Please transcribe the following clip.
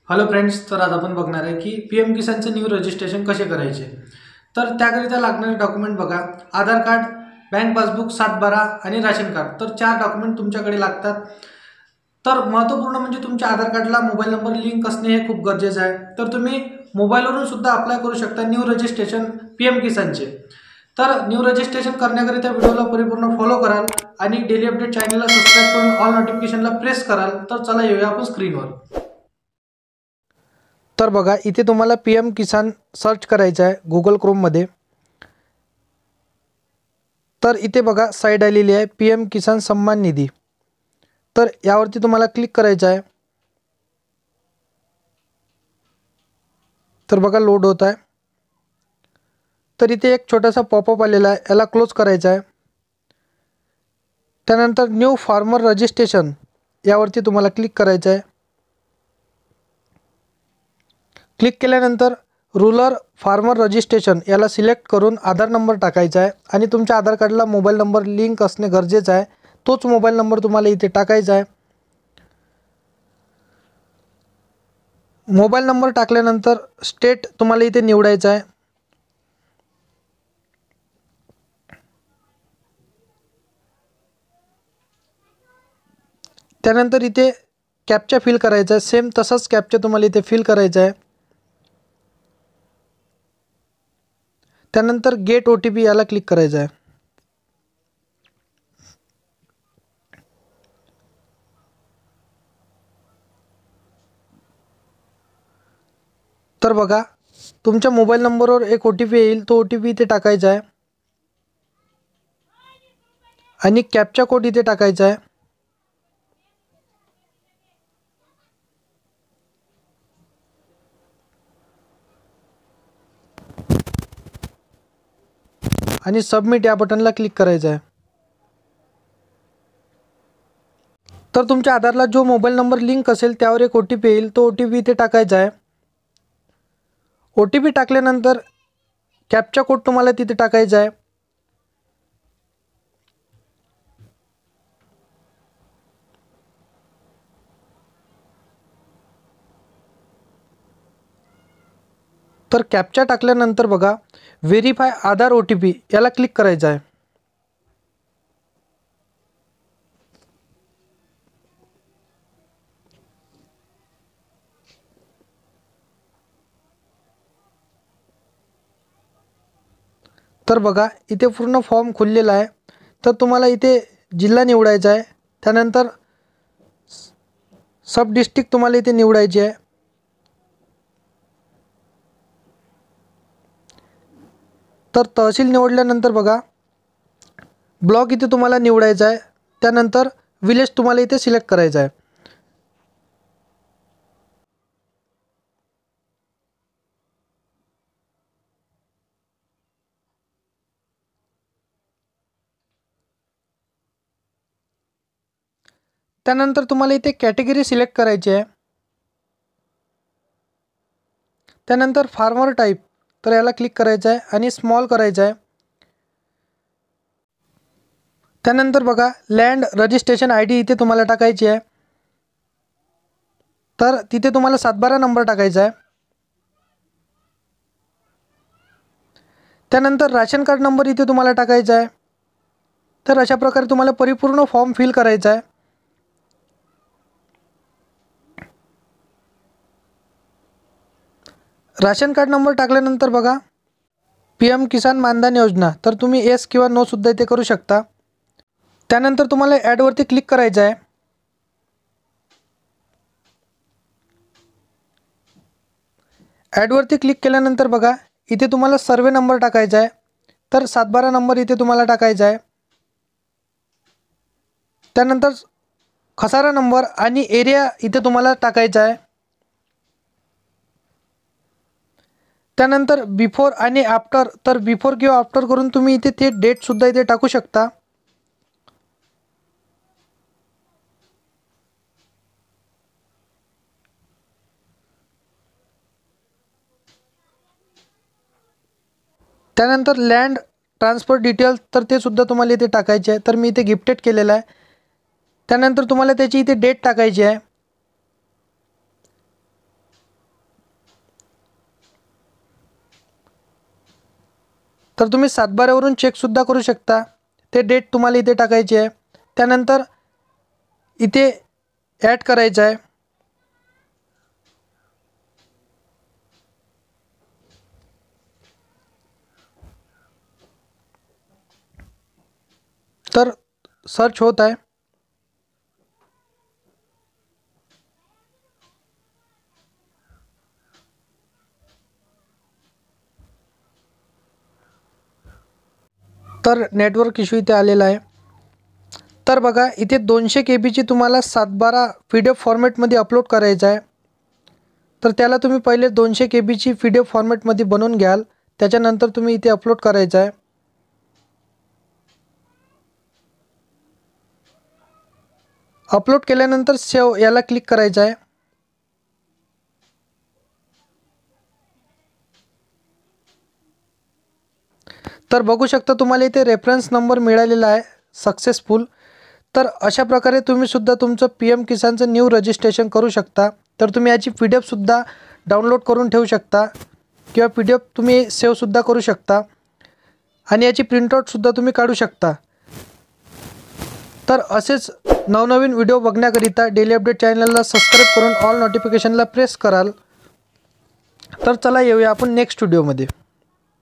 Hello friends, तर आज आपण बघणार आहे की पी.एम. किसानचे न्यू रजिस्ट्रेशन कसे करायचे. तर त्याकरिता लागणारे डॉक्युमेंट बघा, आधार कार्ड, बँक पासबुक, 7/12 आणि राशन कार्ड. तर 4 डॉक्युमेंट तुमच्याकडे लागतात. तर महत्त्वपूर्ण म्हणजे तुमच्या आधार कार्डला मोबाईल नंबर लिंक असणे हे खूप गरजेचं आहे. तर तुम्ही मोबाईलवरून सुद्धा अप्लाय करू शकता न्यू रजिस्ट्रेशन पी.एम. किसानचे. तर न्यू रजिस्ट्रेशन करण्याकरिता व्हिडिओला परिपूर्ण फॉलो कराल आणि डेली अपडेट चॅनलला सबस्क्राईब करून ऑल नोटिफिकेशनला प्रेस कराल. तर चला येऊया आपण स्क्रीनवर. तर बघा, इथे तुम्हाला पी.एम. किसान सर्च करायचं आहे गुगल क्रोममध्ये. तर इथे बघा साईट आलेली आहे पी.एम. किसान सन्मान निधी. तर यावरती तुम्हाला क्लिक करायचं आहे. तर बघा लोड होत आहे. तर इथे एक छोटासा पॉपअप आलेला आहे, याला क्लोज करायचा आहे. त्यानंतर न्यू फार्मर रजिस्ट्रेशन यावरती तुम्हाला क्लिक करायचं आहे. क्लिक केल्यानंतर रूरल फार्मर रजिस्ट्रेशन याला सिलेक्ट करून आधार नंबर टाकायचा आहे आणि तुमच्या आधार कार्डला मोबाईल नंबर लिंक असणे गरजेचं आहे. तोच मोबाईल नंबर तुम्हाला इथे टाकायचा आहे. मोबाईल नंबर टाकल्यानंतर स्टेट तुम्हाला इथे निवडायचा आहे. त्यानंतर इथे कॅप्चा फिल करायचा आहे. सेम तसाच कॅप्चा तुम्हाला इथे फिल करायचा आहे. त्यानंतर गेट OTP याला क्लिक करायचं आहे. तर बघा, तुमच्या मोबाईल नंबरवर एक OTP येईल, तो OTP इथे टाकायचा आहे आणि कॅप्चा कोड इथे टाकायचा आहे. आणि सबमिट या बटनला क्लिक करायचं आहे. तर तुमच्या आधारला जो मोबाईल नंबर लिंक असेल त्यावर एक OTP येईल, तो OTP इथे टाकायचा आहे. OTP टाकल्यानंतर कॅप्चा कोड तुम्हाला तिथे टाकायचा आहे. तर कॅप्चा टाकल्यानंतर बघा, व्हेरीफाय आधार OTP याला क्लिक करायचं आहे. तर बघा, इथे पूर्ण फॉर्म खुललेला आहे. तर तुम्हाला इथे जिल्हा निवडायचा आहे. त्यानंतर सब डिस्ट्रिक्ट तुम्हाला इथे निवडायची आहे. तर तहसील निवडल्यानंतर बघा, ब्लॉक इथे तुम्हाला निवडायचा आहे. त्यानंतर विलेज तुम्हाला इथे सिलेक्ट करायचा आहे. त्यानंतर तुम्हाला इथे कॅटेगरी सिलेक्ट करायची आहे. त्यानंतर फार्मर टाईप, तर याला क्लिक करायचं आहे आणि स्मॉल करायचं आहे. त्यानंतर बघा, लँड रजिस्ट्रेशन ID इथे तुम्हाला टाकायची आहे. तर तिथे तुम्हाला 7/12 नंबर टाकायचा आहे. त्यानंतर राशन कार्ड नंबर इथे तुम्हाला टाकायचा आहे. तर अशा प्रकारे तुम्हाला परिपूर्ण फॉर्म फिल करायचा आहे. राशन कार्ड नंबर टाकल्यानंतर बघा, पी.एम. किसान मानधन योजना, तर तुम्ही येस किंवा नो सुद्धा इथे करू शकता. त्यानंतर तुम्हाला ॲडवरती क्लिक करायचं आहे. ॲडवरती क्लिक केल्यानंतर बघा, इथे तुम्हाला सर्वे नंबर टाकायचा आहे. तर 7/12 नंबर इथे तुम्हाला टाकायचा आहे. त्यानंतर खसारा नंबर आणि एरिया इथे तुम्हाला टाकायचा आहे. त्यानंतर बिफोर आणि आफ्टर, तर बिफोर किंवा आफ्टर करून तुम्ही इथे ते डेटसुद्धा इथे टाकू शकता. त्यानंतर लँड ट्रान्सफर डिटेल्स, तर ते सुद्धा तुम्हाला इथे टाकायचे आहे. तर मी इथे गिफ्टेड केलेलं आहे. त्यानंतर तुम्हाला त्याची इथे डेट टाकायची आहे. तर तुम्ही 7/12वरून चेकसुद्धा करू शकता। ते डेट तुम्हाला इथे टाकायची आहे, त्यानंतर इथे ॲड करायचं आहे। तर सर्च होत आहे। तर नेटवर्क इश्यू इथे आलेला आहे। तर बघा इथे 200 KB तुम्हाला 7/12 PDF फॉर्मॅटमध्ये अपलोड करायचं आहे। तर त्याला तुम्ही पहिले 200 KB PDF फॉर्मॅटमध्ये बनवून घ्याल, त्याच्यानंतर तुम्ही इथे अपलोड करायचं आहे। अपलोड केल्यानंतर सेव्ह याला क्लिक करायचं आहे। तर बघू शकता तुम्हाला इथे रेफरन्स नंबर मिळालेला आहे सक्सेसफुल। तर अशा प्रकारे तुम्ही सुद्धा तुमचं PM किसानचं न्यू रजिस्ट्रेशन करू शकता। तर तुम्ही याची PDF सुद्धा डाउनलोड करून ठेवू शकता किंवा PDF तुम्ही सेव्ह सुद्धा करू शकता आणि याची प्रिंटआउट सुद्धा तुम्ही काढू शकता। तर असेच नवनवीन व्हिडिओ बघण्याकरिता डेली अपडेट चॅनलला सबस्क्राइब करून ऑल नोटिफिकेशनला प्रेस कराल। तर चला येऊया आपण नेक्स्ट व्हिडिओमध्ये।